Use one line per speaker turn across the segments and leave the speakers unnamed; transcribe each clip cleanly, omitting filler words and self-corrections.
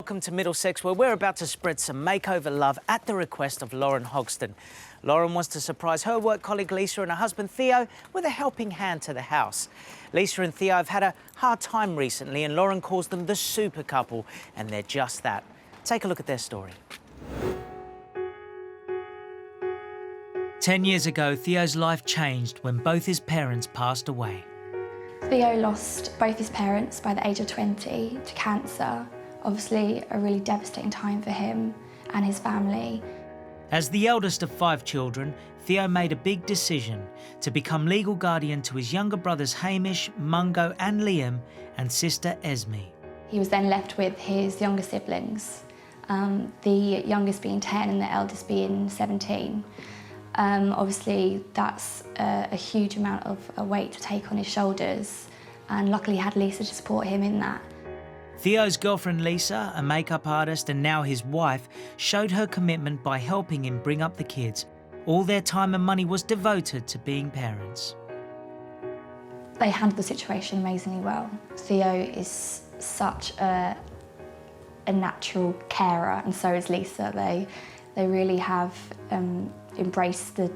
welcome to Middlesex, where we're about to spread some makeover love at the request of Lauren Hogston. Lauren wants to surprise her work colleague Lisa and her husband Theo with a helping hand to the house. Lisa and Theo have had a hard time recently, and Lauren calls them the super couple, and they're just that. Take a look at their story. 10 years ago, Theo's life changed when both his parents passed away.
Theo lost both his parents by the age of 20 to cancer. Obviously, a really devastating time for him and his family.
As the eldest of 5 children, Theo made a big decision to become legal guardian to his younger brothers Hamish, Mungo and Liam, and sister Esme.
He was then left with his younger siblings, the youngest being 10 and the eldest being 17. Obviously, that's a huge amount of a weight to take on his shoulders, and luckily he had Lisa to support him in that.
Theo's girlfriend Lisa, a makeup artist and now his wife, showed her commitment by helping him bring up the kids. All their time and money was devoted to being parents.
They handled the situation amazingly well. Theo is such a natural carer, and so is Lisa. They really have embraced the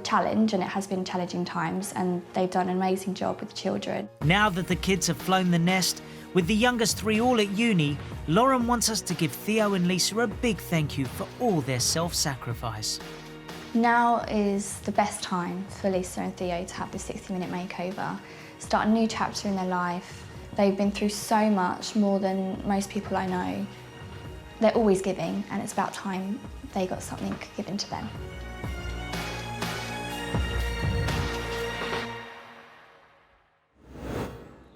challenge, and it has been challenging times, and they've done an amazing job with the children.
Now that the kids have flown the nest, with the youngest 3 all at uni, Lauren wants us to give Theo and Lisa a big thank you for all their self-sacrifice.
Now is the best time for Lisa and Theo to have this 60-minute makeover, start a new chapter in their life. They've been through so much, more than most people I know. They're always giving, and it's about time they got something given to them.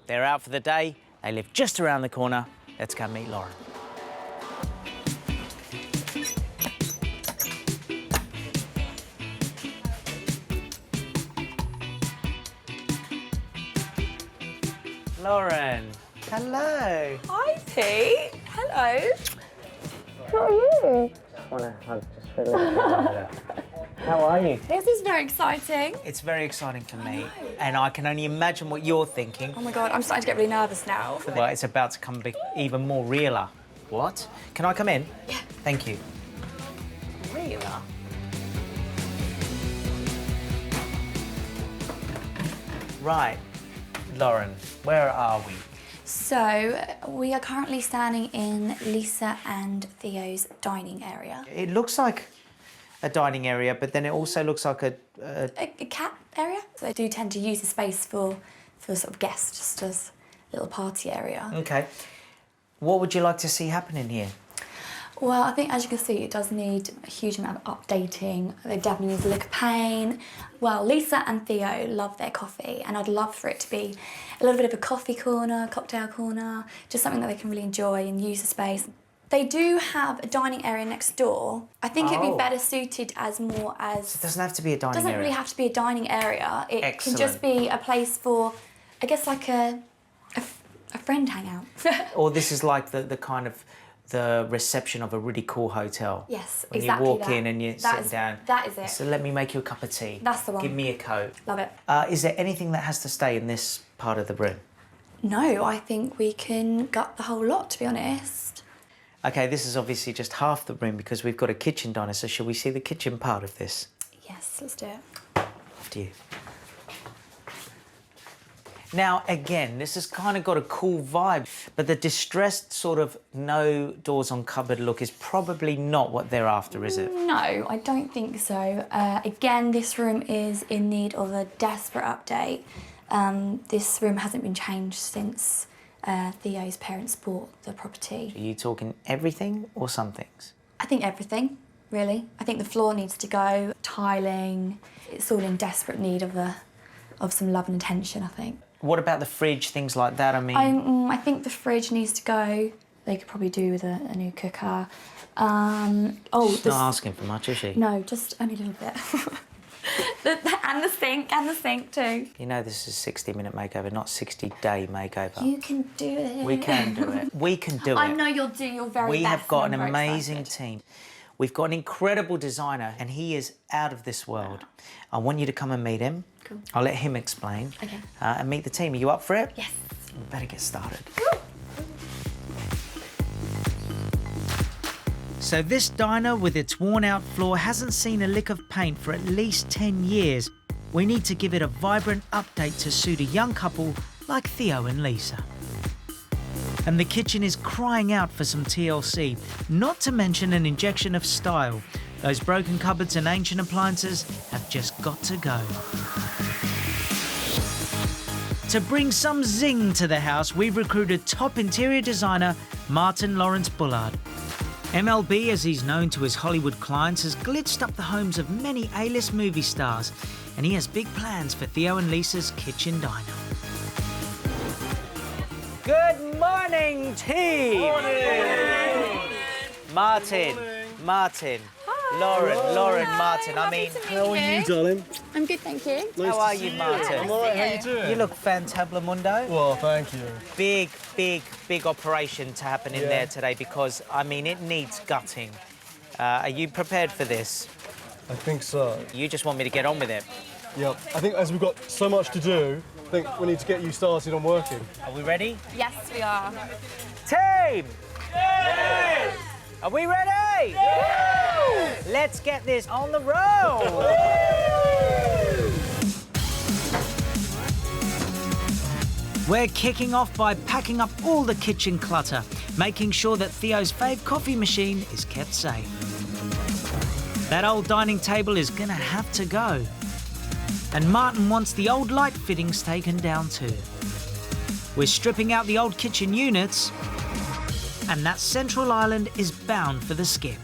They're out for the day. They live just around the corner. Let's go meet Lauren. Lauren, hello.
Hi, Pete. Hello.
How are you? I want to hug just for a little bit. How are you?
This is very exciting.
It's very exciting for me, and I can only imagine what you're thinking.
Oh my God, I'm starting to get really nervous now.
Well, it's about to come even more realer. What? Can I come in?
Yeah.
Thank you.
Realer?
Right, Lauren, where are we?
So, we are currently standing in Lisa and Theo's dining area.
It looks like a dining area, but then it also looks like
A cat area. So they do tend to use the space for sort of guests, just as a little party area.
Okay. What would you like to see happening here?
Well, I think, as you can see, it does need a huge amount of updating. They definitely need a lick of paint. Well, Lisa and Theo love their coffee, and I'd love for it to be a little bit of a coffee corner, cocktail corner, just something that they can really enjoy and use the space. They do have a dining area next door. I think it'd be better suited as more as...
It doesn't have to be a dining area.
It doesn't really have to be a dining area. It
Excellent.
can just be a place for, I guess, like a friend hangout.
Or this is like the kind of the reception of a really cool hotel.
Yes,
when
exactly.
When you walk in and you're sitting down.
That is it.
So let me make you a cup of tea.
That's the one.
Give me a coat.
Love it.
Is there anything that has to stay in this part of the room?
No, I think we can gut the whole lot, to be honest.
Okay, this is obviously just half the room because we've got a kitchen diner, so shall we see the kitchen part of this?
Yes, let's do it.
After you. Now, again, this has kind of got a cool vibe, but the distressed sort of no doors on cupboard look is probably not what they're after, is it?
No, I don't think so. Again, this room is in need of a desperate update. This room hasn't been changed since Theo's parents bought the property.
Are you talking everything or some things?
I think everything, really. I think the floor needs to go, tiling. It's all in desperate need of some love and attention, I think.
What about the fridge, things like that? I mean...
I think the fridge needs to go. They could probably do with a new cooker.
She's not asking for much, is she?
No, just only a little bit. and the sink too.
You know this is a 60-minute makeover, not 60-day makeover.
You can do it.
We can do it. We can do it.
I know you'll do your very best.
We have got an
I'm very
amazing
excited.
team. We've got an incredible designer, and he is out of this world. I want you to come and meet him.
Cool.
I'll let him explain.
Okay.
And meet the team. Are you up for it?
Yes.
We better get started. So this diner with its worn-out floor hasn't seen a lick of paint for at least 10 years. We need to give it a vibrant update to suit a young couple like Theo and Lisa. And the kitchen is crying out for some TLC, not to mention an injection of style. Those broken cupboards and ancient appliances have just got to go. To bring some zing to the house, we've recruited top interior designer Martin Lawrence Bullard. MLB, as he's known to his Hollywood clients, has glitched up the homes of many A-list movie stars, and he has big plans for Theo and Lisa's kitchen diner. Good morning, team!
Morning!
Martin, Martin, Lauren, Martin. I mean,
How are you, darling?
I'm good, thank you.
how are you, Martin?
I'm all right, how you doing?
You look fantabulamundo.
Well, thank you.
Big operation to happen in there today because, I mean, it needs gutting. Are you prepared for this?
I think so.
You just want me to get on with it.
Yep. I think as we've got so much to do, I think we need to get you started on working.
Are we ready?
Yes, we are.
Team! Yes! Are we ready? Yes! Let's get this on the road! We're kicking off by packing up all the kitchen clutter, making sure that Theo's fave coffee machine is kept safe. That old dining table is gonna have to go. And Martin wants the old light fittings taken down too. We're stripping out the old kitchen units, and that central island is bound for the skip.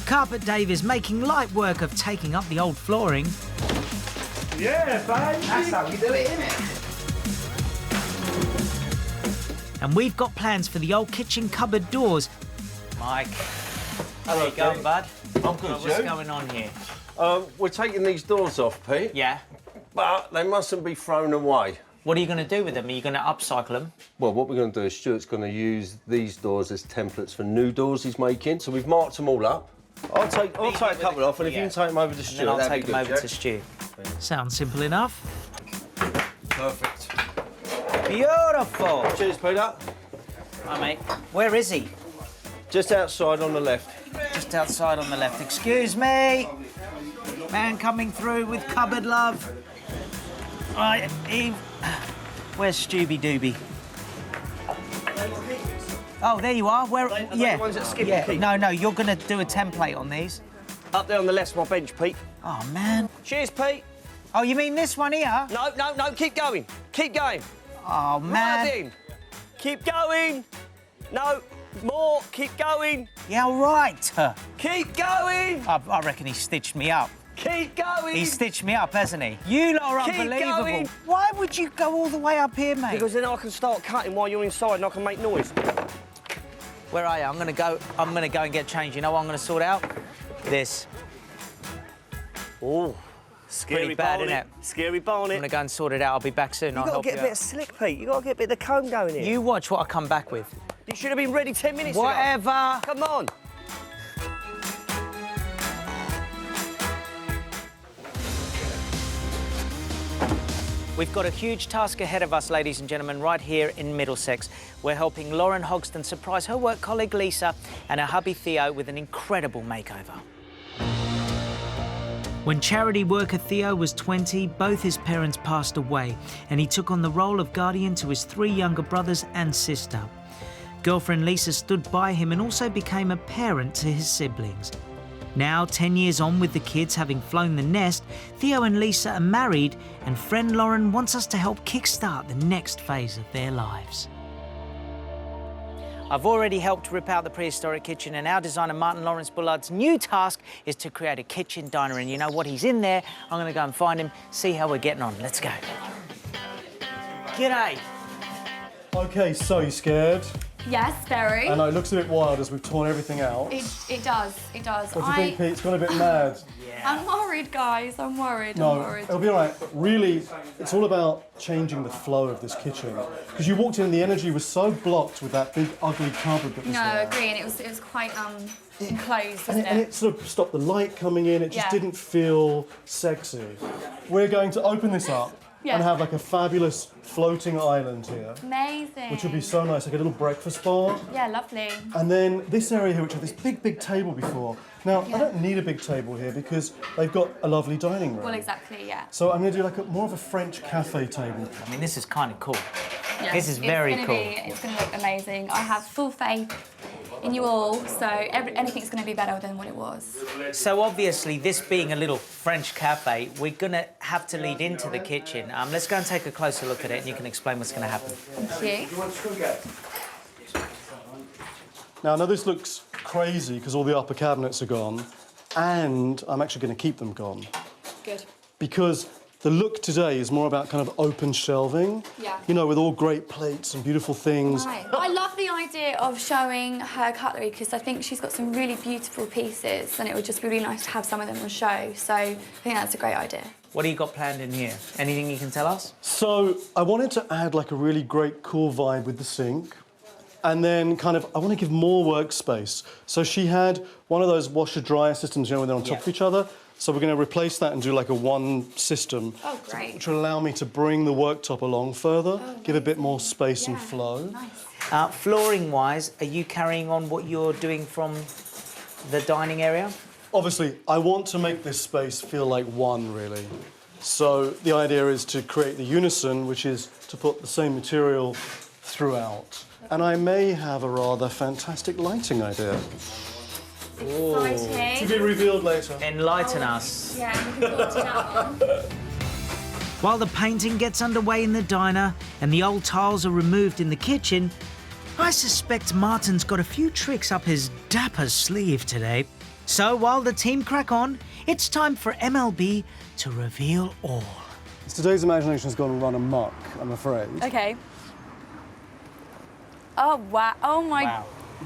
Carpet Dave is making light work of taking up the old flooring.
Yeah, baby!
That's how you do it, innit?
And we've got plans for the old kitchen cupboard doors. Mike, how you going, bud?
I'm good,
What's
Joe.
going on here?
We're taking these doors off, Pete.
Yeah.
But they mustn't be thrown away.
What are you going to do with them? Are you going to upcycle them?
Well, what we're going to do is Stuart's going to use these doors as templates for new doors he's making. So we've marked them all up. I'll take a couple off, and if you can take them over to
And
Stuart,
then I'll
that'd
take
be
them
good,
over
Jack.
to Stu. Sounds simple enough.
Perfect.
Beautiful.
Cheers, Peter.
Hi, mate. Where is he?
Just outside on the left.
Just outside on the left. Excuse me. Man coming through with cupboard love. Right, Eve. Where's Stooby Dooby? Oh, there you are. Where?
the ones that skip
yeah.
and keep?
No, you're gonna do a template on these.
Up there on the left's my bench, Pete.
Oh man.
Cheers, Pete.
Oh, you mean this one here?
No, keep going. Keep going.
Oh man.
Right in. Keep going. No, more. Keep going.
Yeah, all right.
Keep going.
I reckon he stitched me up.
Keep going.
He stitched me up, hasn't he? You lot are
Keep
unbelievable.
going.
Why would you go all the way up here, mate?
Because then I can start cutting while you're inside and I can make noise.
Where are you? I'm gonna go and get changed. You know what I'm gonna sort out? This.
Oh, scary
Pretty bad,
barnet.
innit?
Scary
I'm
barnet.
gonna go and sort it out. I'll be back soon.
You've
I'll
got to
help
get
you
a bit
out.
of slick, Pete. You've got to get a bit of the comb going here.
You watch what I come back with.
You should have been ready 10 minutes ago.
Whatever.
Come on.
We've got a huge task ahead of us, ladies and gentlemen, right here in Middlesex. We're helping Lauren Hogston surprise her work colleague Lisa and her hubby Theo with an incredible makeover. When charity worker Theo was 20, both his parents passed away, and he took on the role of guardian to his 3 younger brothers and sister. Girlfriend Lisa stood by him and also became a parent to his siblings. Now, 10 years on with the kids having flown the nest, Theo and Lisa are married, and friend Lauren wants us to help kickstart the next phase of their lives. I've already helped rip out the prehistoric kitchen, and our designer Martin Lawrence Bullard's new task is to create a kitchen diner. And you know what? He's in there. I'm going to go and find him, see how we're getting on. Let's go. G'day.
OK, so you scared?
Yes, very.
I know, it looks a bit wild as we've torn everything out.
It does.
What do you think, Pete? It's gone a bit mad.
I'm worried, guys. I'm worried.
No,
I'm worried.
it'll be all right. Really, it's all about changing the flow of this kitchen. Because you walked in and the energy was so blocked with that big, ugly cupboard that was
No,
there.
agree. And it was quite enclosed, wasn't
And it sort of stopped the light coming in. It just
Yeah.
didn't feel sexy. We're going to open this up.
Yeah.
and have like a fabulous floating island here,
Amazing.
which would be so nice, like a little breakfast bar.
Yeah, lovely.
And then this area here, which had this big table before. Now, I don't need a big table here because they've got a lovely dining room.
Well, exactly, yeah.
So I'm going to do like more of a French cafe table.
I mean, this is kind of cool.
Yeah.
This is very cool.
It's going to look amazing. I have full faith in you all, so anything's going to be better than what it was.
So obviously, this being a little French cafe, we're going to have to lead into the kitchen. Let's go and take a closer look at it and you can explain what's going to happen.
Thank you.
Now, I know this looks crazy because all the upper cabinets are gone, and I'm actually going to keep them gone.
Good.
Because the look today is more about kind of open shelving.
Yeah.
You know, with all great plates and beautiful things.
Right. I love the idea of showing her cutlery because I think she's got some really beautiful pieces and it would just be really nice to have some of them on show. So I think that's a great idea.
What do you got planned in here? Anything you can tell us?
So I wanted to add like a really great cool vibe with the sink. And then kind of, I want to give more workspace. So she had one of those washer-dryer systems, you know, where they're on top of each other. So we're going to replace that and do like a one system.
Oh, great.
Which will allow me to bring the worktop along further, give a bit more space and flow.
Nice.
Flooring-wise, are you carrying on what you're doing from the dining area?
Obviously, I want to make this space feel like one, really. So the idea is to create the unison, which is to put the same material throughout. And I may have a rather fantastic lighting idea.
Exciting.
To be revealed later.
Enlighten us.
Yeah, I'm looking forward to that one.
While the painting gets underway in the diner and the old tiles are removed in the kitchen, I suspect Martin's got a few tricks up his dapper sleeve today. So while the team crack on, it's time for MLB to reveal all.
Today's imagination has gone run amok, I'm afraid.
Okay. Oh, wow. Oh, my
Very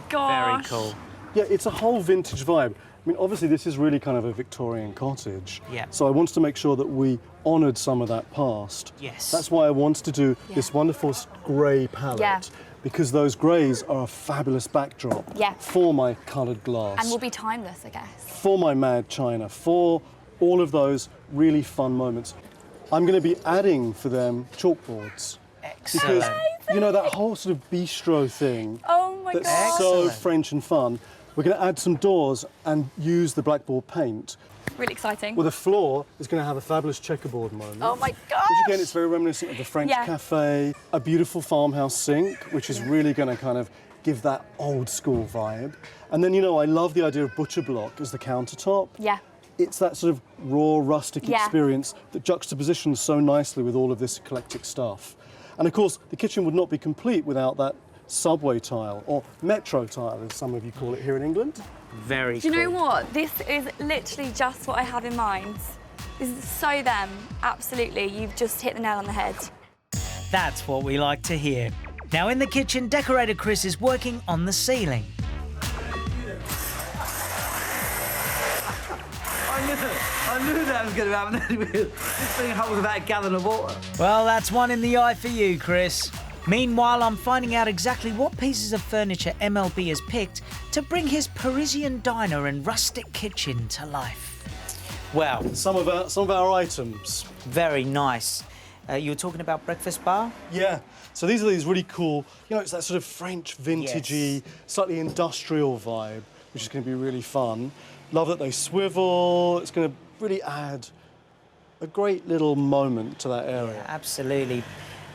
gosh.
cool.
Yeah, it's a whole vintage vibe. I mean, obviously, this is really kind of a Victorian cottage.
Yeah.
So I wanted to make sure that we honoured some of that past.
Yes.
That's why I wanted to do this wonderful grey palette.
Yeah.
Because those greys are a fabulous backdrop
Yeah.
for my coloured glass,
And will be timeless, I guess.
for my mad china, for all of those really fun moments. I'm going to be adding for them chalkboards.
Excellent.
Because, you know, that whole sort of bistro thing
Oh, my
that's
gosh.
so
Excellent.
French and fun. We're going to add some doors and use the blackboard paint.
Really exciting.
Well, the floor is going to have a fabulous checkerboard moment.
Oh, my gosh.
Which again, it's very reminiscent of the French
Yeah.
cafe. A beautiful farmhouse sink, which is really going to kind of give that old school vibe. And then, you know, I love the idea of butcher block as the countertop.
Yeah.
It's that sort of raw, rustic
Yeah.
experience that juxtapositions so nicely with all of this eclectic stuff. And of course, the kitchen would not be complete without that subway tile, or metro tile, as some of you call it here in England.
Very
Do you
cool.
know what? This is literally just what I have in mind. This is so them. Absolutely. You've just hit the nail on the head.
That's what we like to hear. Now in the kitchen, decorator Chris is working on the ceiling.
I knew that was going to happen. This thing holds about a gallon of water.
Well, that's one in the eye for you, Chris. Meanwhile, I'm finding out exactly what pieces of furniture MLB has picked to bring his Parisian diner and rustic kitchen to life. Well,
Some of our items.
very nice. You were talking about breakfast bar?
Yeah. So these are these really cool, you know, it's that sort of French vintagey, slightly industrial vibe, which is going to be really fun. Love that they swivel. It's going to really add a great little moment to that area.
Absolutely.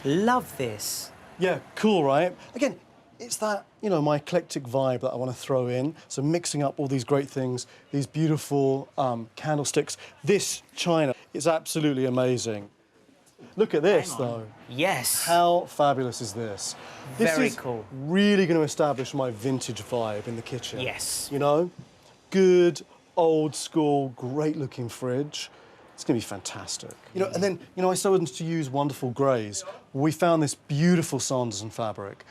Love this.
Yeah, cool, right? Again, it's that, you know, my eclectic vibe that I want to throw in. So mixing up all these great things, these beautiful candlesticks. This china is absolutely amazing. Look at this, though.
Yes.
How fabulous is this? This
Very
is
cool.
really going to establish my vintage vibe in the kitchen.
Yes.
You know? Good, old school, great looking fridge. It's going to be fantastic. You know, and then, you know, I started to use wonderful greys. We found this beautiful Sanderson fabric.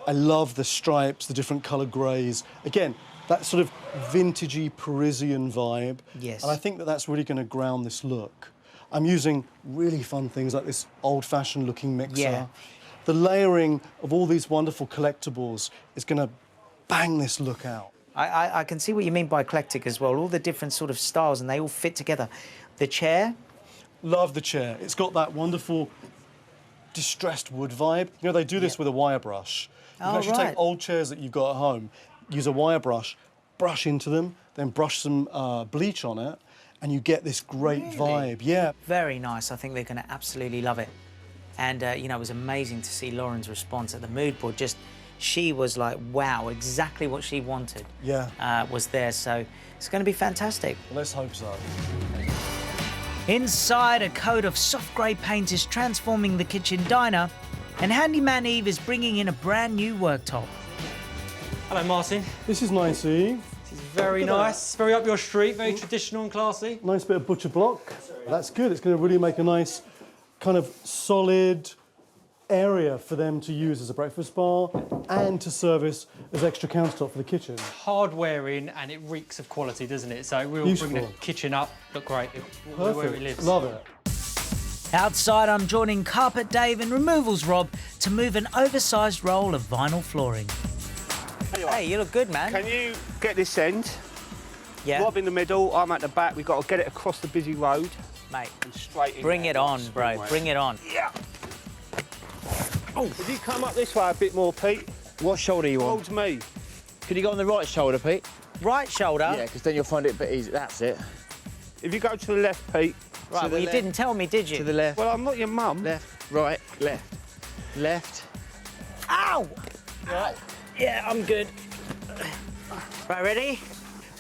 I love the stripes, the different coloured greys. Again, that sort of vintagey Parisian vibe.
Yes.
And I think that that's really going to ground this look. I'm using really fun things like this old-fashioned looking mixer.
Yeah.
The layering of all these wonderful collectibles is going to bang this look out.
I can see what you mean by eclectic as well. All the different sort of styles and they all fit together. The chair,
Love the chair. It's got that wonderful distressed wood vibe. You know, they do this with a wire brush. You can actually take old chairs that you've got at home, use a wire brush, brush into them, then brush some bleach on it, and you get this great vibe. Yeah.
Very nice. I think they're going to absolutely love it. And, you know, it was amazing to see Lauren's response at the mood board. Just, she was like, wow, exactly what she wanted was there. So it's going to be fantastic.
Let's hope so.
Inside, a coat of soft grey paint is transforming the kitchen diner, and Handyman Eve is bringing in a brand new worktop.
Hello, Martin.
This is nice, Eve.
This is very nice. Very up your street, very traditional and classy.
Nice bit of butcher block. That's good. It's going to really make a nice kind of solid area for them to use as a breakfast bar and to service as extra countertop for the kitchen.
Hardware in, and it reeks of quality, doesn't it? So we'll bring the kitchen up, look great. Where it lives.
Love it.
Outside, I'm joining Carpet Dave and Removals Rob to move an oversized roll of vinyl flooring. Hey, you look good, man.
Can you get this end?
Yeah.
Rob in the middle, I'm at the back. We've got to get it across the busy road.
Mate,
and straight in.
Bring it on, bro. Bring it on.
Yeah. Oh, if you come up this way a bit more, Pete.
What shoulder you on?
Towards me.
Can you go on the right shoulder, Pete?
Right shoulder?
Yeah, because then you'll find it a bit easy. That's it.
If you go to the left, Pete.
Right, well, you didn't tell me, did you?
To the left.
Well, I'm not your mum.
Left, right, left, left.
Ow!
Right.
Yeah, I'm good. Right, ready?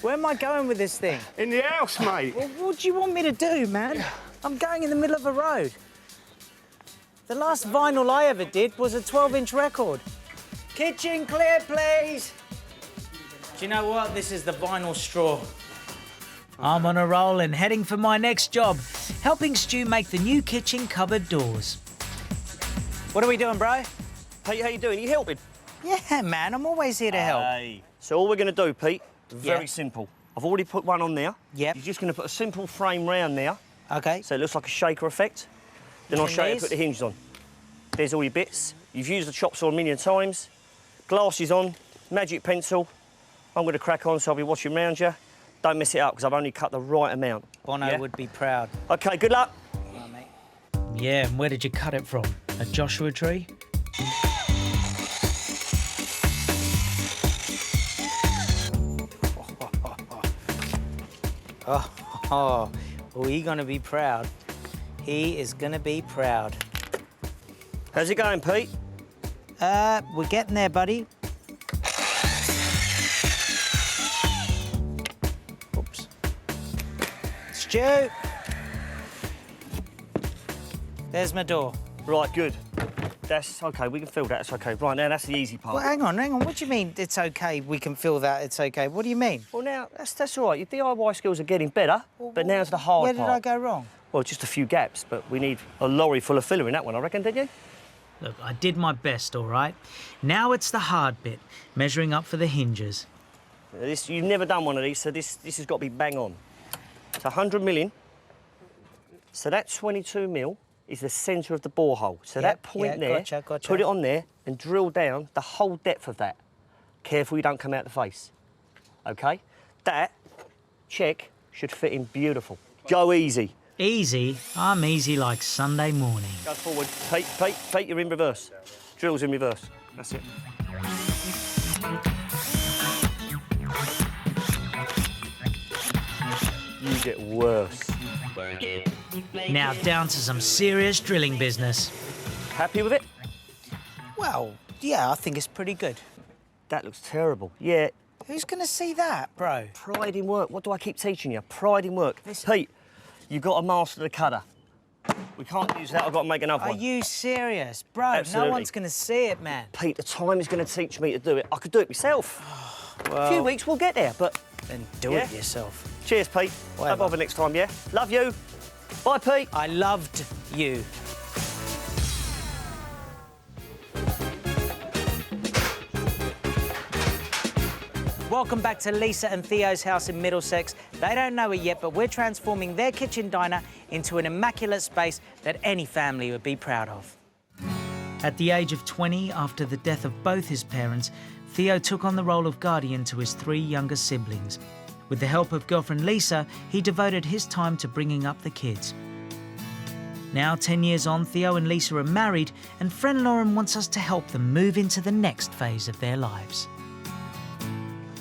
Where am I going with this thing?
In the house, mate.
Well, what do you want me to do, man? I'm going in the middle of a road. The last vinyl I ever did was a 12-inch record. Kitchen clear, please. Do you know what? This is the vinyl straw. I'm on a roll and heading for my next job, helping Stu make the new kitchen cupboard doors. What are we doing, bro?
Pete, how you doing? Are you helping?
Yeah, man, I'm always here to help.
Hey. So all we're going to do, Pete, very simple. I've already put one on there.
Yep.
You're just going to put a simple frame round there.
Okay.
So it looks like a shaker effect. Then I'll show you how to
These?
put the hinges on. There's all your bits. You've used the chop saw a million times. Glasses on, magic pencil. I'm going to crack on, so I'll be watching round you. Don't mess it up, because I've only cut the right amount.
Bono would be proud.
OK, good luck.
Right, mate. Yeah, and where did you cut it from? A Joshua tree? Oh, well, he's gonna be proud. He is gonna be proud.
How's it going, Pete?
We're getting there, buddy. Oops. Stu! There's my door.
Right, good. That's OK, we can fill that, it's OK. Right, now that's the easy part.
Well, hang on. What do you mean it's OK, we can feel that, it's OK? What do you mean?
Well, now, that's all right. Your DIY skills are getting better, but now's the hard part.
Where did I go wrong?
Well, just a few gaps, but we need a lorry full of filler in that one, I reckon, didn't you?
Look, I did my best, all right? Now it's the hard bit, measuring up for the hinges.
You've never done one of these, so this has got to be bang on. It's 100 million. So that 22 mil is the centre of the borehole. So that point there,
gotcha.
put it on there and drill down the whole depth of that. Careful you don't come out the face. OK? That, check, should fit in beautiful. Go easy.
Easy? I'm easy like Sunday morning.
Go forward. Pete, you're in reverse. Drill's in reverse. That's it. You get worse.
Now down to some serious drilling business.
Happy with it?
Well, yeah, I think it's pretty good.
That looks terrible. Yeah.
Who's going to see that, bro?
Pride in work. What do I keep teaching you? Pride in work. Pete, you've got to master the cutter. We can't use that. I've got to make another one.
Are you serious? Bro,
Absolutely.
No one's going to see it, man.
Pete, the time is going to teach me to do it. I could do it myself.
Well,
a few weeks, we'll get there, but...
Then do it yourself.
Cheers, Pete. No bother next time, yeah? Love you. Bye, Pete.
I loved you. Welcome back to Lisa and Theo's house in Middlesex. They don't know it yet, but we're transforming their kitchen diner into an immaculate space that any family would be proud of. At the age of 20, after the death of both his parents, Theo took on the role of guardian to his 3 younger siblings. With the help of girlfriend Lisa, he devoted his time to bringing up the kids. Now, 10 years on, Theo and Lisa are married, and friend Lauren wants us to help them move into the next phase of their lives.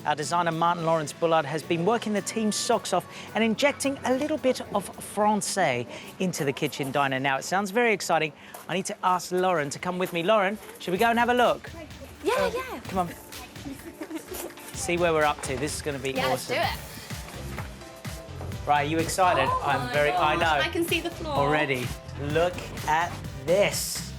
Our designer, Martin Lawrence Bullard, has been working the team's socks off and injecting a little bit of Francais into the kitchen diner. Now, it sounds very exciting. I need to ask Lauren to come with me. Lauren, should we go and have a look?
Yeah.
Come on. See where we're up to. This is going to be awesome.
Let's do it.
Right, are you excited?
Oh
I'm very.
my
I
gosh,
know.
I can see the floor.
Already. Look at this.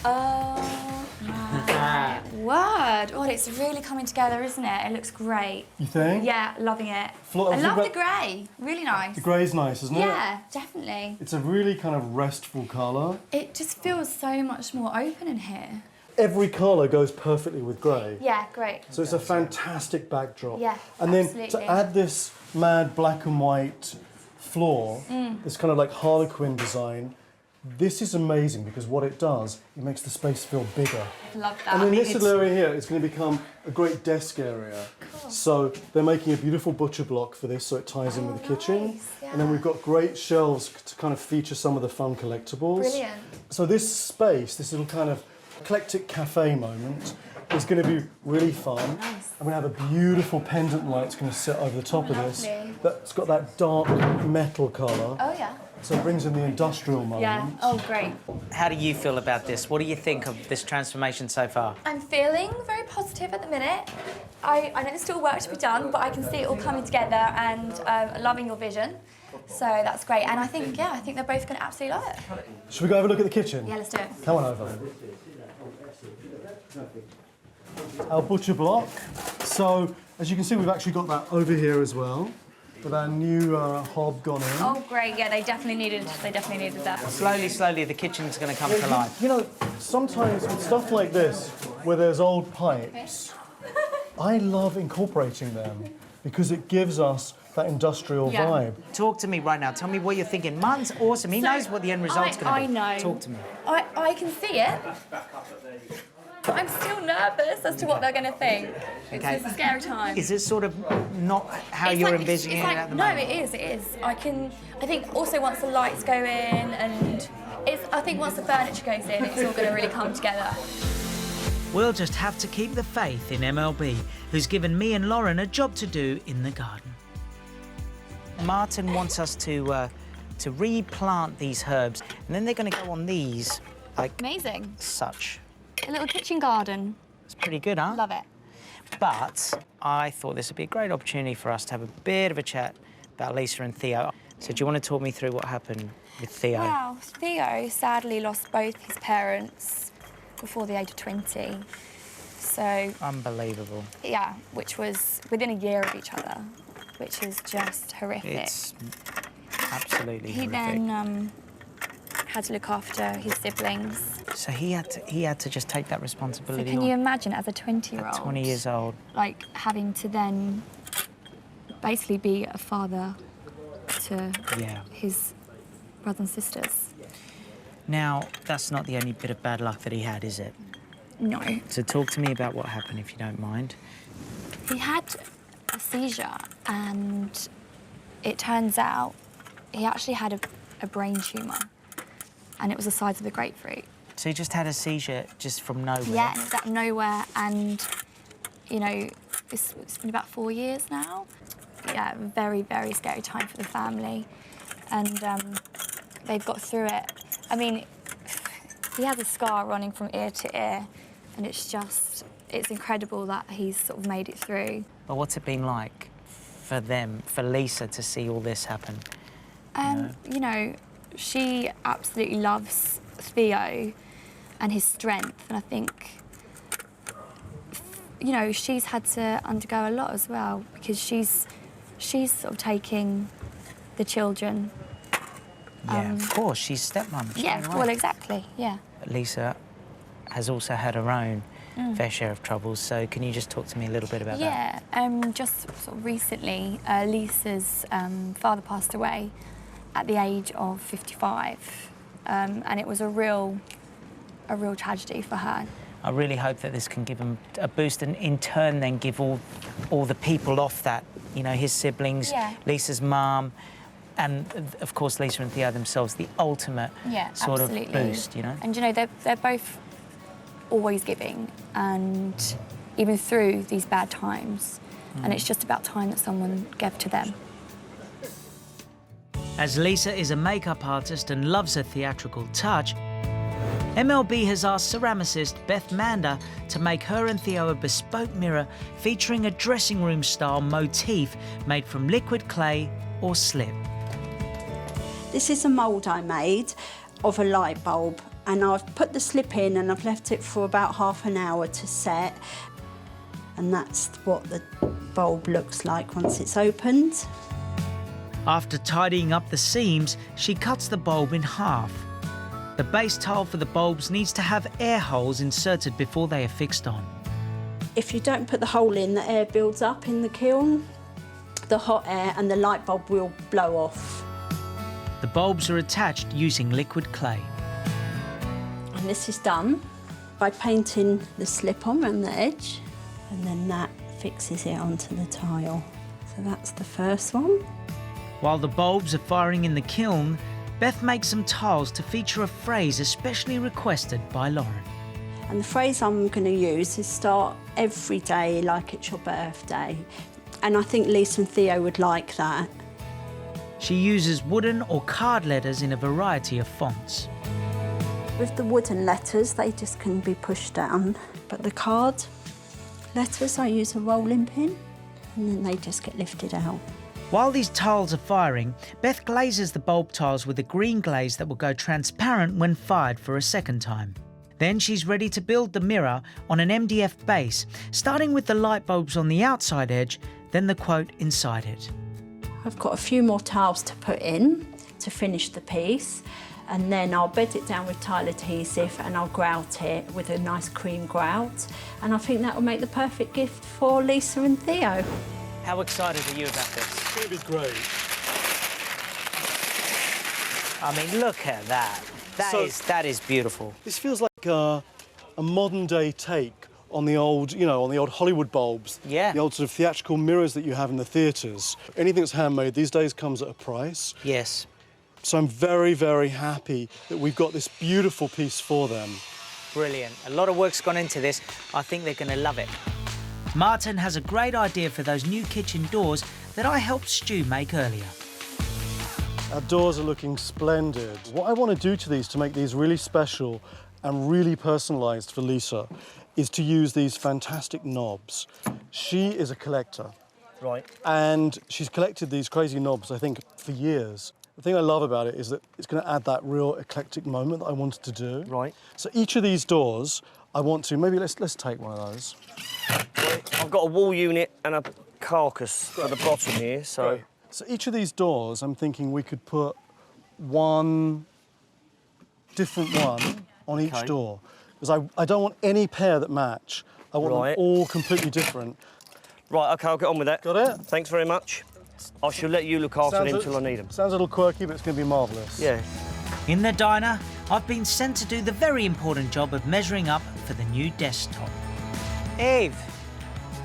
Oh my word. Oh, it's really coming together, isn't it? It looks great.
You think?
Yeah, loving it.
Flo-
I love
about-
the grey. Really nice.
The grey's nice, isn't it?
Yeah, definitely.
It's a really kind of restful colour.
It just feels so much more open in here.
Every colour goes perfectly with grey.
Yeah, great.
So it's a fantastic backdrop.
Yeah,
and then
absolutely.
to add this mad black and white floor, this kind of like Harlequin design, this is amazing because what it does, it makes the space feel bigger.
Love that.
And then this little area here is going to become a great desk area.
Cool.
So they're making a beautiful butcher block for this so it ties in with the kitchen.
Nice, yeah.
And then we've got great shelves to kind of feature some of the fun collectibles.
Brilliant.
So this space, this little kind of eclectic cafe moment is going to be really fun.
Nice.
I'm going to have a beautiful pendant light that's going to sit over the top of this.
Lovely.
That's got that dark metal colour.
Oh, yeah.
So it brings in the industrial moment.
Yeah. Oh, great.
How do you feel about this? What do you think of this transformation so far?
I'm feeling very positive at the minute. I know there's still work to be done, but I can see it all coming together and loving your vision. So that's great. And I think they're both going to absolutely love it.
Should we go have a look at the kitchen?
Yeah, let's do it.
Come on over. Our butcher block. So, as you can see, we've actually got that over here as well, with our new hob gone in.
Oh, great. Yeah, they definitely needed that.
Slowly, the kitchen's going to come to life.
You know, sometimes with stuff like this, where there's old pipes, I love incorporating them because it gives us that industrial vibe.
Talk to me right now. Tell me what you're thinking. Martin's awesome. He knows what the end result's going to be.
I know.
Talk to me.
I can see it. But I'm still nervous as to what they're going to think. It's a scary time.
Is it sort of not how
It's
you're
like-
envisioning
it's
it
like-
at the
no,
moment?
it is. I think also once the lights go in and I think once the furniture goes in, it's all going to really come together.
We'll just have to keep the faith in MLB, who's given me and Lauren a job to do in the garden. Martin wants us to replant these herbs, and then they're going to go on these like
Amazing.
such.
A little kitchen garden.
It's pretty good, huh?
Love it.
But I thought this would be a great opportunity for us to have a bit of a chat about Lisa and Theo. So do you want to talk me through what happened with Theo?
Wow, Theo sadly lost both his parents before the age of 20. So,
Unbelievable.
yeah, which was within a year of each other, which is just horrific.
It's absolutely
He
horrific.
then had to look after his siblings.
So he had to just take that
So
responsibility
can
on
you imagine as a 20-year-old?
at 20 years old.
Like having to then basically be a father to
Yeah.
his brothers and sisters.
Now, that's not the only bit of bad luck that he had, is it?
No.
So talk to me about what happened, if you don't mind.
He had a seizure and it turns out he actually had a brain tumour and it was the size of a grapefruit.
So he just had a seizure just from nowhere?
Yeah, and it was out of nowhere and, you know, it's been about 4 years now. Yeah, very, very scary time for the family. And they've got through it. I mean, he has a scar running from ear to ear and it's incredible that he's sort of made it through.
But what's it been like for them, for Lisa, to see all this happen?
You know, she absolutely loves Theo and his strength, and I think, you know, she's had to undergo a lot as well because she's sort of taking the children.
Yeah, of course, she's stepmom.
Yeah,
straight
well,
away.
exactly, yeah.
But Lisa has also had her own fair share of troubles, so can you just talk to me a little bit about that?
Yeah, just sort of recently, Lisa's father passed away at the age of 55, and it was a real tragedy for her.
I really hope that this can give him a boost and in turn then give all the people off that, you know, his siblings,
Yeah.
Lisa's mum, And of course, Lisa and Theo themselves, the ultimate sort
absolutely.
of boost, you know?
And you know, they're both always giving, and even through these bad times. And it's just about time that someone gave to them.
As Lisa is a makeup artist and loves a theatrical touch, MLB has asked ceramicist Beth Mander to make her and Theo a bespoke mirror featuring a dressing room style motif made from liquid clay or slip.
This is a mould I made of a light bulb, and I've put the slip in and I've left it for about half an hour to set, and that's what the bulb looks like once it's opened.
After tidying up the seams, she cuts the bulb in half. The base tile for the bulbs needs to have air holes inserted before they are fixed on.
If you don't put the hole in, the air builds up in the kiln, the hot air, and the light bulb will blow off.
The bulbs are attached using liquid clay.
And this is done by painting the slip on around the edge, and then that fixes it onto the tile. So that's the first one.
While the bulbs are firing in the kiln, Beth makes some tiles to feature a phrase especially requested by Lauren.
And the phrase I'm going to use is start every day like it's your birthday. And I think Lisa and Theo would like that.
She uses wooden or card letters in a variety of fonts.
With the wooden letters, they just can be pushed down. But the card letters, I use a rolling pin, and then they just get lifted out.
While these tiles are firing, Beth glazes the bulb tiles with a green glaze that will go transparent when fired for a second time. Then she's ready to build the mirror on an MDF base, starting with the light bulbs on the outside edge, then the quote inside it.
I've got a few more tiles to put in to finish the piece, and then I'll bed it down with tile adhesive and I'll grout it with a nice cream grout, and I think that will make the perfect gift for Lisa and Theo.
How excited are you about this?
It's going to be great.
I mean, look at that. That is beautiful.
This feels like a modern-day take on the old, on the old Hollywood bulbs.
Yeah.
The old sort of theatrical mirrors that you have in the theatres. Anything that's handmade these days comes at a price.
Yes.
So I'm very, very happy that we've got this beautiful piece for them.
Brilliant. A lot of work's gone into this. I think they're going to love it. Martin has a great idea for those new kitchen doors that I helped Stu make earlier.
Our doors are looking splendid. What I want to do to these to make these really special and really personalised for Lisa is to use these fantastic knobs. She is a collector.
Right.
And she's collected these crazy knobs, I think, for years. The thing I love about it is that it's going to add that real eclectic moment that I wanted to do.
Right.
So each of these doors, I want to, maybe let's take one of those.
Right. I've got a wall unit and a carcass at the bottom here, so...
Right. So each of these doors, I'm thinking we could put one different one on each door. Because I don't want any pair that match. I want them all completely different.
Right, OK, I'll get on with that.
Got it?
Thanks very much. I shall let you look after them till I need them.
Sounds a little quirky, but it's going to be marvellous.
Yeah.
In the diner, I've been sent to do the very important job of measuring up for the new desktop. Eve,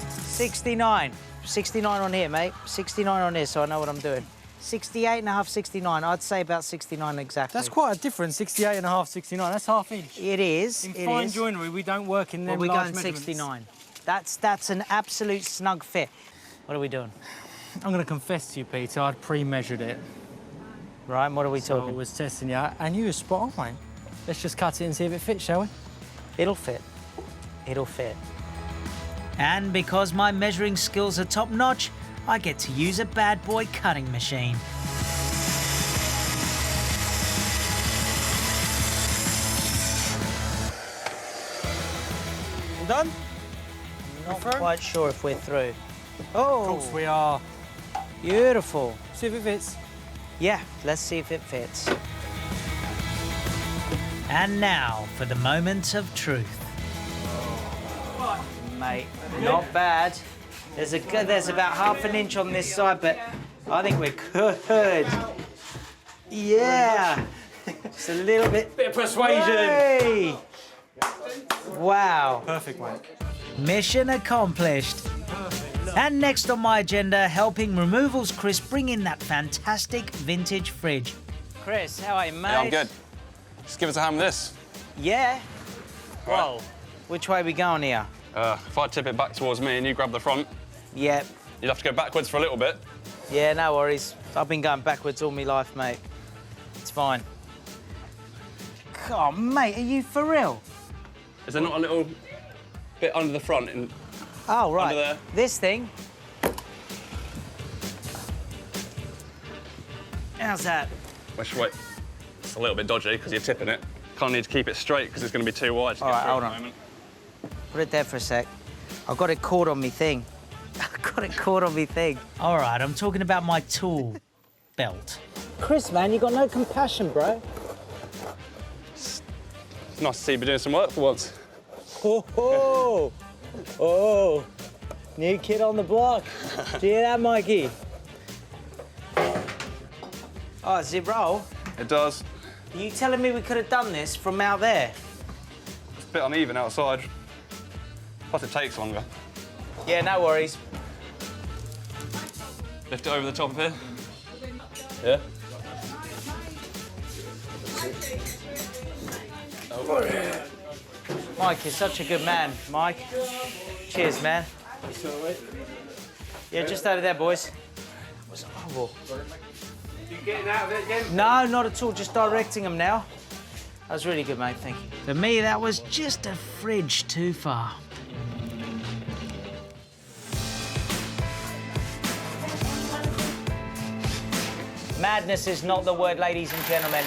69. 69 on here, mate. 69 on here, so I know what I'm doing. 68.5, 69. I'd say about 69 exactly.
That's quite a difference, 68.5, 69. That's half inch.
It is.
In fine joinery, we don't work in them
we're
large
going
measurements.
69. That's an absolute snug fit. What are we doing?
I'm going to confess to you, Peter, I'd pre-measured it.
Right, and what are we
So
talking?
I was testing you out, and you were spot on, mate. Let's just cut it and see if it fits, shall we?
It'll fit. It'll fit. And because my measuring skills are top-notch, I get to use a bad boy cutting machine.
All done?
Not quite sure if we're through. Oh!
Of course we are.
Beautiful.
See if it fits.
Yeah, let's see if it fits. And now for the moment of truth. Mate, not bad. There's about half an inch on this side, but I think we're good. Yeah. Just a little bit.
Bit of persuasion.
Hey. Wow.
Perfect, mate.
Mission accomplished. And next on my agenda, helping removals Chris bring in that fantastic vintage fridge. Chris, how are you, mate?
Yeah, I'm good. Just give us a hand with this.
Yeah.
Right.
Well, which way are we going here?
If I tip it back towards me and you grab the front,
Yep.
you'd have to go backwards for a little bit.
Yeah, no worries. I've been going backwards all my life, mate. It's fine. Oh, mate, are you for real?
Is there not a little bit under the front?
Oh, right.
Under there?
This thing. How's that?
Wait. It's a little bit dodgy because you're tipping it. Kind of need to keep it straight because it's going to be too wide to
All
get
right,
through
hold
at the
on.
moment.
Put it there for a sec. I've got it caught on me thing. I've got it caught on me thing. All right, I'm talking about my tool belt. Chris, man, you got no compassion, bro.
It's nice to see you be doing some work for once.
Oh, new kid on the block. Do you hear that, Mikey? Oh, does it roll?
It does.
Are you telling me we could have done this from out there?
It's a bit uneven outside. Plus it takes longer.
Yeah, no worries.
Lift it over the top of here. Yeah.
Mike, you're such a good man, Mike. Cheers, man. Yeah, just over there, boys. That was horrible.
You getting out of it again?
No, not at all. Just directing them now. That was really good, mate. Thank you. For me, that was just a fridge too far. Madness is not the word, ladies and gentlemen.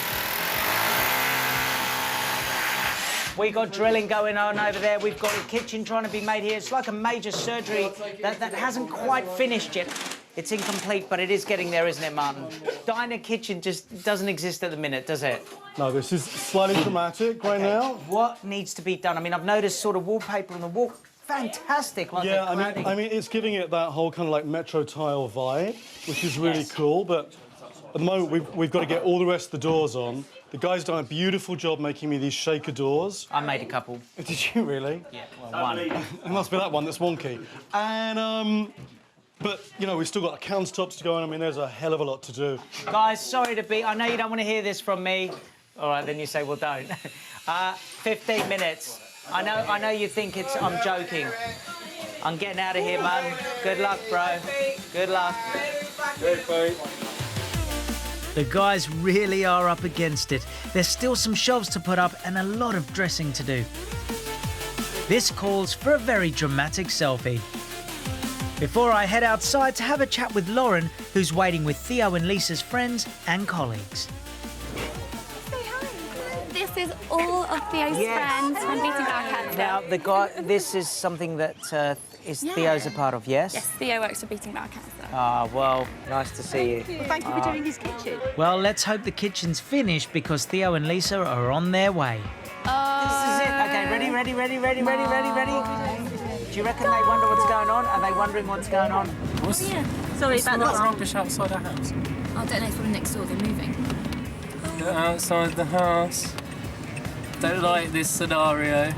We got drilling going on over there. We've got a kitchen trying to be made here. It's like a major surgery that hasn't quite finished yet. It's incomplete, but it is getting there, isn't it, Martin? Diner kitchen just doesn't exist at the minute, does it?
No, this is slightly dramatic right now.
What needs to be done? I mean, I've noticed sort of wallpaper on the wall. Fantastic. Like
Yeah, I mean, it's giving it that whole kind of like metro tile vibe, which is really cool. But at the moment, we've got to get all the rest of the doors on. The guy's done a beautiful job making me these shaker doors.
I made a couple.
Did you really?
Yeah, well, one.
It must be that one that's wonky. And, but, you know, we've still got countertops to go on. I mean, there's a hell of a lot to do.
Guys, sorry to be... I know you don't want to hear this from me. All right, then you say, well, don't. 15 minutes. I know you think I'm joking. I'm getting out of here, man. Good luck, bro. Good luck. The guys really are up against it. There's still some shelves to put up and a lot of dressing to do. This calls for a very dramatic selfie. Before I head outside to have a chat with Lauren, who's waiting with Theo and Lisa's friends and colleagues.
This is all of Theo's friends from Beating Back Cancer.
Now, this is something that is Theo's a part of, yes?
Yes, Theo works for Beating Back Cancer.
Ah, well, nice to see you.
Well, thank you for doing his kitchen.
Well, let's hope the kitchen's finished because Theo and Lisa are on their way. This is it. Okay, ready? Do you reckon they wonder what's going on? Are they wondering what's going on?
Sorry about that.
rubbish outside our house?
I don't know, it's from next door, they're moving.
They're outside the house. Don't like this scenario.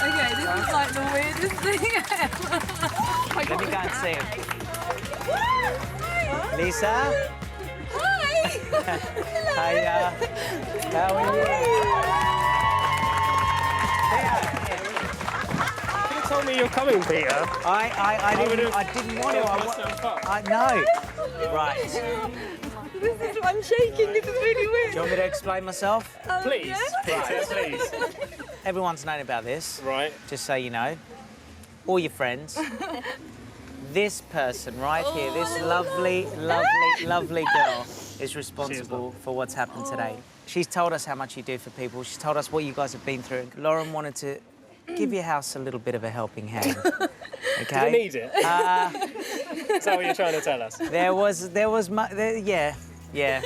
Okay, this is like the weirdest thing ever.
Let me go and see him. Lisa?
Hi!
Hiya. How are you?
You told me you're coming, Peter.
I didn't want to. I know. Right.
I'm shaking, this is really weird.
Do you want me to explain myself?
Please, Peter, please.
Everyone's known about this.
Right.
Just so you know. All your friends. This person right here, this lovely girl is responsible for what's happened today. She's told us how much you do for people. She's told us what you guys have been through. Lauren wanted to give your house a little bit of a helping hand. Okay?
Do you need it? Is that what you're trying to tell us?
Yeah.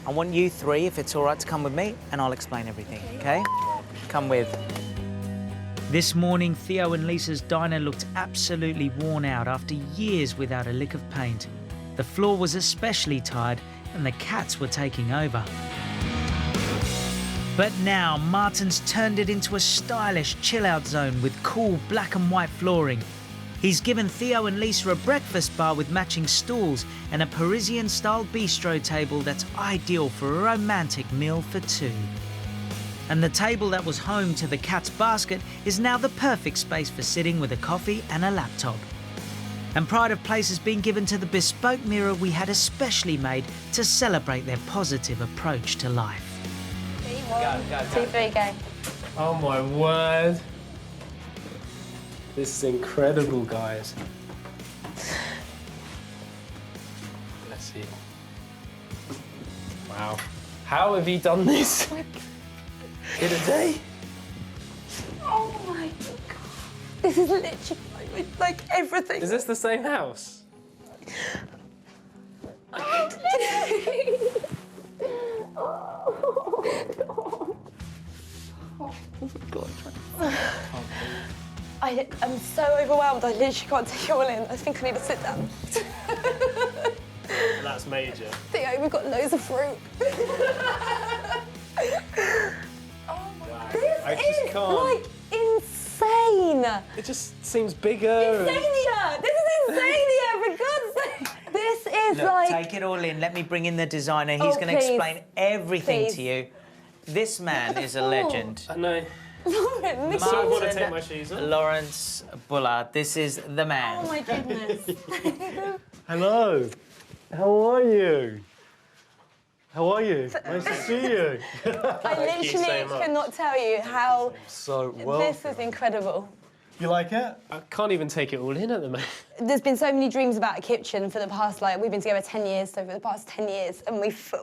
I want you three, if it's all right, to come with me and I'll explain everything, okay? Come with. This morning, Theo and Lisa's diner looked absolutely worn out after years without a lick of paint. The floor was especially tired and the cats were taking over. But now, Martin's turned it into a stylish chill-out zone with cool black and white flooring. He's given Theo and Lisa a breakfast bar with matching stools and a Parisian-style bistro table that's ideal for a romantic meal for two. And the table that was home to the cat's basket is now the perfect space for sitting with a coffee and a laptop. And pride of place has been given to the bespoke mirror we had especially made to celebrate their positive approach to life.
Go, go, go. 2, 3, go.
Oh my word. This is incredible, guys. Let's see. Wow. How have you done this in a day?
Oh my god. This is literally like everything.
Is this the same house?
I'm so overwhelmed, I literally can't take it all in. I think I need to sit down.
That's major.
Theo, we've got loads of fruit.
I just can't.
Like, insane.
It just seems bigger.
Insania! This is insania, for God's sake! This is
Look,
like...
take it all in. Let me bring in the designer. He's
Oh,
going to
please.
explain everything
Please.
to you. This man is a legend.
I know.
Lauren, look
I sort of want to
Martin
take my shoes off.
Lawrence Bullard. This is the man.
Oh my goodness.
Hello. How are you? How are you? Nice to see you.
I
you so
literally
much.
cannot tell you how
So well.
this is incredible.
You like it?
I can't even take it all in at the moment.
There's been so many dreams about a kitchen for the past, like, we've been together 10 years, so for the past 10 years, and we've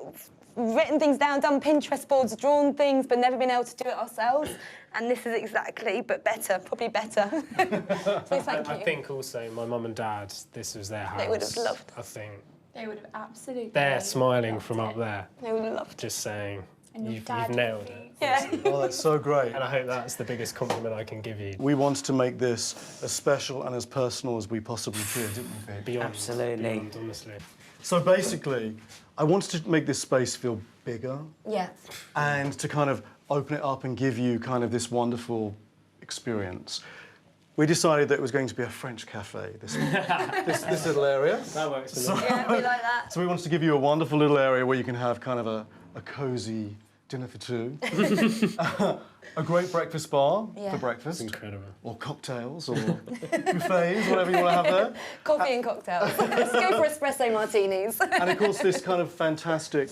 written things down, done Pinterest boards, drawn things, but never been able to do it ourselves. And this is exactly, but better, probably better. So thank you.
I think also my mum and dad, this was their house.
They would have loved.
I think
They would have absolutely.
they're smiling
loved
from
it.
up there,
They would have loved.
just saying,
And your
you've
dad
nailed
would
it.
Yeah.
Oh, that's so great.
And I hope that's the biggest compliment I can give you.
We wanted to make this as special and as personal as we possibly could, didn't we, babe?
Beyond,
Absolutely.
beyond, honestly.
So basically, I wanted to make this space feel bigger
Yeah.
and to kind of open it up and give you kind of this wonderful experience. We decided that it was going to be a French cafe, this little area.
That works for me.
Yeah, we like that.
So we wanted to give you a wonderful little area where you can have kind of a cosy dinner for two. A great breakfast bar
Yeah.
for breakfast.
Incredible.
Or cocktails, or buffets, whatever you want to have there.
Coffee and cocktails. Let's go for espresso martinis.
And of course, this kind of fantastic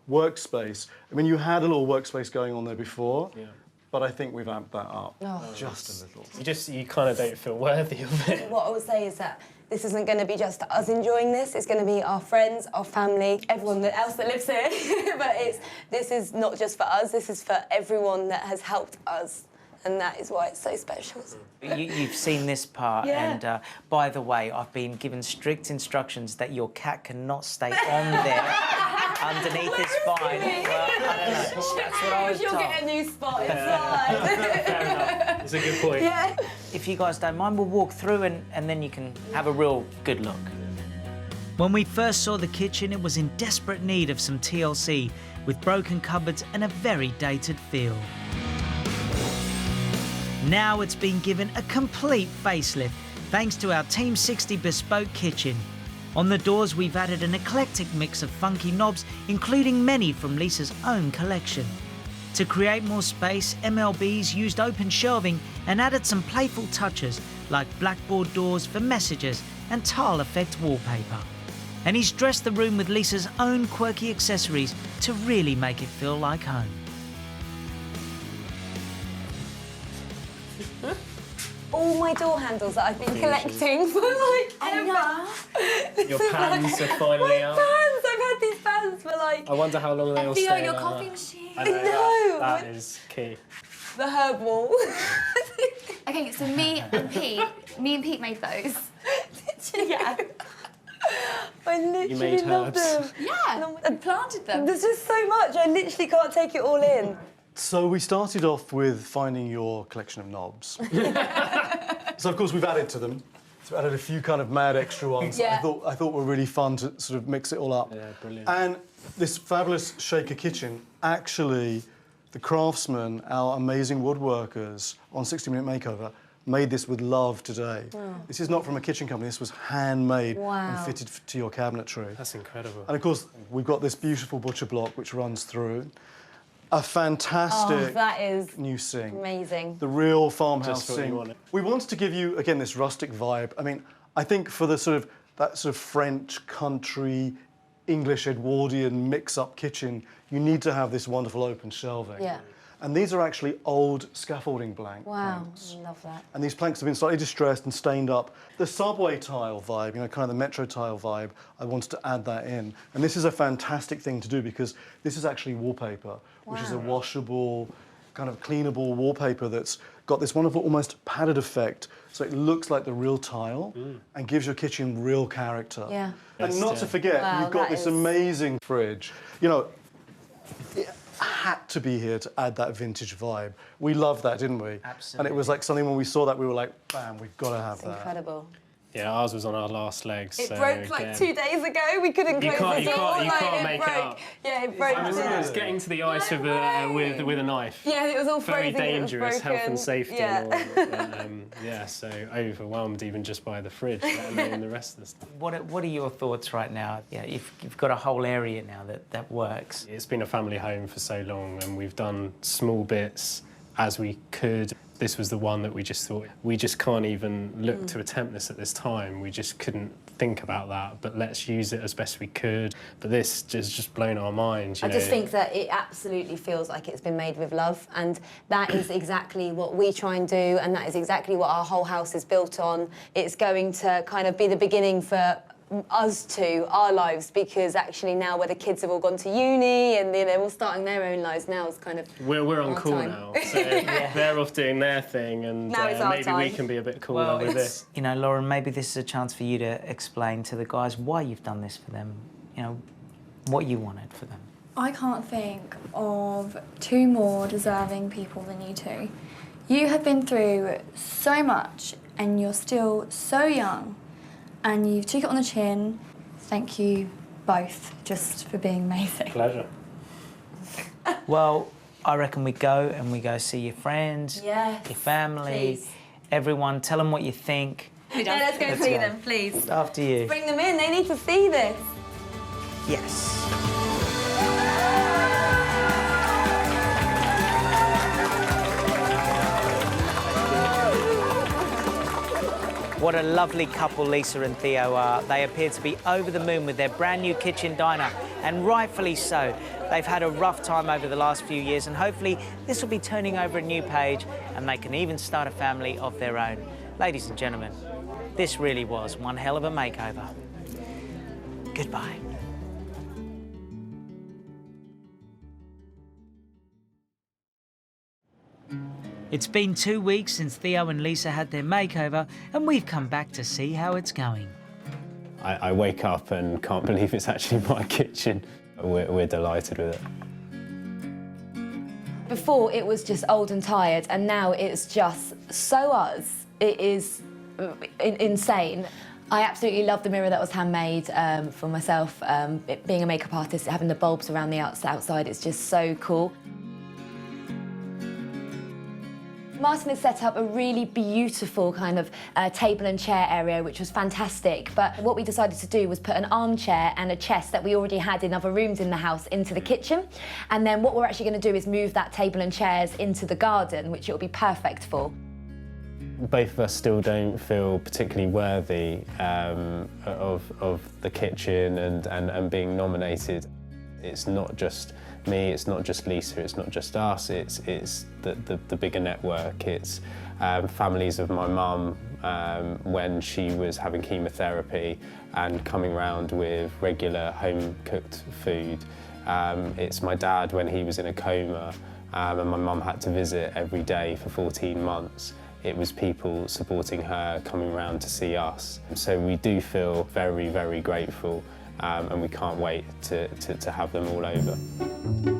workspace. I mean, you had a little workspace going on there before, but I think we've amped that up just a little.
You kind of don't feel worthy of it.
What I would say is that this isn't going to be just us enjoying this. It's going to be our friends, our family, everyone else that lives here. But this is not just for us. This is for everyone that has helped us, and that is why it's so special.
You've seen this part,
Yeah.
and by the way, I've been given strict instructions that your cat cannot stay on there underneath this vine. Well, I don't know. That's what I was
You'll
told.
get a new spot inside.
Fair enough. It's a good point.
Yeah.
If you guys don't mind, we'll walk through and then you can have a real good look. When we first saw the kitchen, it was in desperate need of some TLC, with broken cupboards and a very dated feel. Now it's been given a complete facelift, thanks to our Team 60 bespoke kitchen. On the doors, we've added an eclectic mix of funky knobs, including many from Lisa's own collection. To create more space, MLB's used open shelving and added some playful touches like blackboard doors for messages and tile effect wallpaper. And he's dressed the room with Lisa's own quirky accessories to really make it feel like home.
All my door handles that I've been collecting for like ever.
Your pans are finally out.
Pans! I've had these pans for like...
I wonder how long they'll
Theo,
stay.
your
like
coffee
that.
machine.
I know,
No.
that is key.
The herb wall.
Okay, so me and Pete made those.
Yeah. I literally
made
love
herbs.
them.
Yeah, and planted them.
There's just so much. I literally can't take it all in.
So we started off with finding your collection of knobs. So of course we've added to them. So added a few kind of mad extra ones
Yeah.
I thought were really fun to sort of mix it all up.
Yeah, brilliant.
And this fabulous shaker kitchen, actually, the craftsmen, our amazing woodworkers on 60 Minute Makeover, made this with love today.
Oh.
This is not from a kitchen company, this was handmade
Wow.
and fitted to your cabinetry.
That's incredible.
And of course, we've got this beautiful butcher block which runs through. A fantastic
that is
new sink.
amazing.
The real farmhouse
Just what you
sink.
wanted.
We wanted to give you, again, this rustic vibe. I mean, I think for that sort of French, country, English Edwardian mix-up kitchen, you need to have this wonderful open shelving.
Yeah.
And these are actually old scaffolding
Wow,
planks.
I love that.
And these planks have been slightly distressed and stained up. The subway tile vibe, you know, kind of the metro tile vibe, I wanted to add that in. And this is a fantastic thing to do because this is actually wallpaper, which is a washable, kind of cleanable wallpaper that's got this wonderful, almost padded effect, so it looks like the real tile and gives your kitchen real character.
Yeah.
And
Yes,
not
yeah.
to forget,
Wow,
you've got
that
this
is-
amazing fridge. You know, it had to be here to add that vintage vibe. We loved that, didn't we?
Absolutely.
And it was like something when we saw that, we were like, bam, we've got to have
It's
that.
incredible.
Yeah, ours was on our last legs.
It
so
broke like
again-
2 days ago. We couldn't
You
close
can't-
the
you
door.
can't- you
like,
can't
it
make it
broke.
up.
Yeah, it broke.
It's getting to the ice with a knife.
Yeah, it was all
Very
frozen.
dangerous,
it was
health
broken.
and safety.
Yeah.
Yeah, so overwhelmed even just by the fridge, let alone the rest of the stuff.
What are your thoughts right now? Yeah, you've got a whole area now that works.
It's been a family home for so long, and we've done small bits as we could. This was the one that we just thought, we just can't even look to attempt this at this time. We just couldn't think about that, but let's use it as best we could. But this just blown our minds.
I just think that it absolutely feels like it's been made with love, and that is exactly what we try and do, and that is exactly what our whole house is built on. It's going to kind of be the beginning for us two, our lives, because actually now where the kids have all gone to uni and they're all starting their own lives, now it's kind of
we're on
our
call
time.
now, so they're off doing their thing, and
Now it's our
maybe we
time.
can be a bit cooler with this.
You know, Lauren, maybe this is a chance for you to explain to the guys why you've done this for them. You know, what you wanted for them.
I can't think of two more deserving people than you two. You have been through so much and you're still so young and you took it on the chin. Thank you both just for being amazing.
Pleasure.
Well, I reckon we go see your friends,
Yes,
your family,
please.
everyone. Tell them what you think.
Yeah, let's go
Let's
see
go.
them, please.
After you.
Bring them in, they need to see this.
Yes. What a lovely couple Lisa and Theo are. They appear to be over the moon with their brand new kitchen diner, and rightfully so. They've had a rough time over the last few years, and hopefully this will be turning over a new page and they can even start a family of their own. Ladies and gentlemen, this really was one hell of a makeover. Goodbye. It's been 2 weeks since Theo and Lisa had their makeover, and we've come back to see how it's going.
I wake up and can't believe it's actually my kitchen. We're delighted with it.
Before it was just old and tired, and now it's just so us. It is insane. I absolutely love the mirror that was handmade for myself. Being a makeup artist, having the bulbs around the outside, it's just so cool. Martin has set up a really beautiful kind of table and chair area, which was fantastic. But what we decided to do was put an armchair and a chest that we already had in other rooms in the house into the kitchen. And then what we're actually going to do is move that table and chairs into the garden, which it will be perfect for.
Both of us still don't feel particularly worthy of the kitchen and being nominated. It's not just me, it's not just Lisa, it's not just us, it's the bigger network. It's families of my mum when she was having chemotherapy and coming round with regular home-cooked food. It's my dad when he was in a coma and my mum had to visit every day for 14 months. It was people supporting her, coming round to see us. So we do feel very, very grateful, and we can't wait to have them all over.